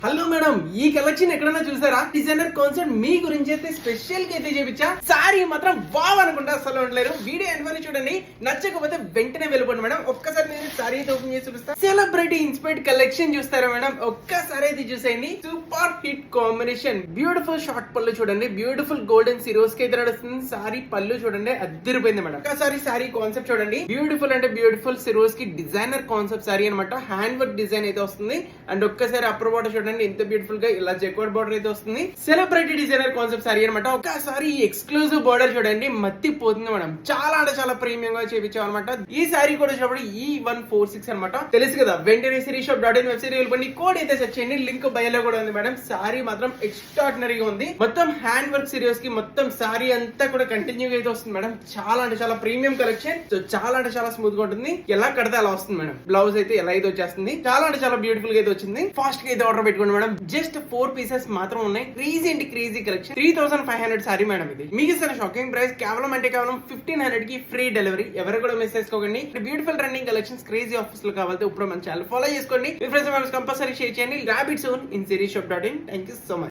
Hello madam, ఈ collection ఎక్కడైనా చూసారా? డిజైనర్ కాన్సెప్ట్ మీ గురించి అయితే స్పెషల్ గా అయితే చూపించా. సారీ మాత్రం వావ్ అనుకుంటా అసలు ఉండలేరు. వీడియో ఎన్వరి చూడండి, నచ్చకపోతే వెంటనే వెళ్ళిపోండి మేడం. ఒక్కసారి నేను సారీ అయితే ఓపెన్ చేసి చూపిస్తా. సెలబ్రిటీ ఇన్స్పైర్డ్ కలెక్షన్ చూస్తారా మేడం? ఒక్కసారి అయితే చూసేయండి. Super hit combination, beautiful short పళ్ళు చూడండి, బ్యూటిఫుల్ గోల్డెన్ సిరోస్ కి అయితే నడుస్తుంది. సారీ పళ్ళు చూడండి, అద్దరిపోయింది మేడం. ఒక్కసారి సారీ కాన్సెప్ట్ చూడండి, బ్యూటిఫుల్ అంటే బ్యూటిఫుల్ సిరోస్ కి డిజైనర్ కాన్సెప్ట్ సారీ అనమాట. హ్యాండ్ వర్క్ డిజైన్ అయితే వస్తుంది. అండ్ ఒక్కసారి అప్పర్ బార్డర్ చూడండి, ఎంత బ్యూటిఫుల్ గా ఇలా చెక్వర్డ్ బార్డర్ అయితే వస్తుంది. సెలబ్రిటీ డిజైనర్ కాన్సెప్ట్ సారీ అనమాట. ఒక్కసారి ఎక్స్క్లూజివ్ బార్డర్ చూడండి, మత్తిపోతుంది మేడం. చాలా అంటే చాలా ప్రీమియం గా చేపించాం అనమాట. ఈ సారీ కూడా వచ్చినప్పుడు E146 అనమాట. తెలుసు కదా, వెంటనే sirisshop.in వెబ్సైట్ వెళ్ళిపోయి కోడ్ అయితే సెర్చ్ చేయండి. లింక్ బయోలో కూడా ఉంది మేడం. సారీ మాత్రం ఎక్స్ట్రాడినరీగా ఉంది. మొత్తం హ్యాండ్ వర్క్ సిరీస్ కి మొత్తం సారీ అంతా కూడా కంటిన్యూ అయితే వస్తుంది మేడం. చాలా అంటే చాలా ప్రీమియం కలెక్షన్. సో చాలా అంటే చాలా స్మూత్ గా ఉంటుంది. ఎలా కడితే అలా వస్తుంది మేడం. బ్లౌజ్ అయితే ఎలా అయితే వచ్చేస్తుంది. చాలా అంటే చాలా బ్యూటిఫుల్ గా అయితే వచ్చింది. ఫాస్ట్ గా అయితే ఆర్డర్ పెట్టుకోండి మేడం. జస్ట్ 4 పీసెస్ మాత్రం ఉన్నాయి. Crazy collection. 3500 sorry madam. ఇది మీకు ఇస్తున్న షాకింగ్ ప్రైస్ కేవలం 1500 కి ఫ్రీ డెలివరీ. ఎవరు కూడా మిస్ చేసుకోకండి. Beautiful running collections crazy offers లో కావాలంటే ఇప్పుడు మన ఛానల్ ఫాలో చేసుకోండి. మీ ఫ్రెండ్స్ కంపల్సరీ షేర్ చేయండి. Grab it soon in sirisshop.in. Thank you so much.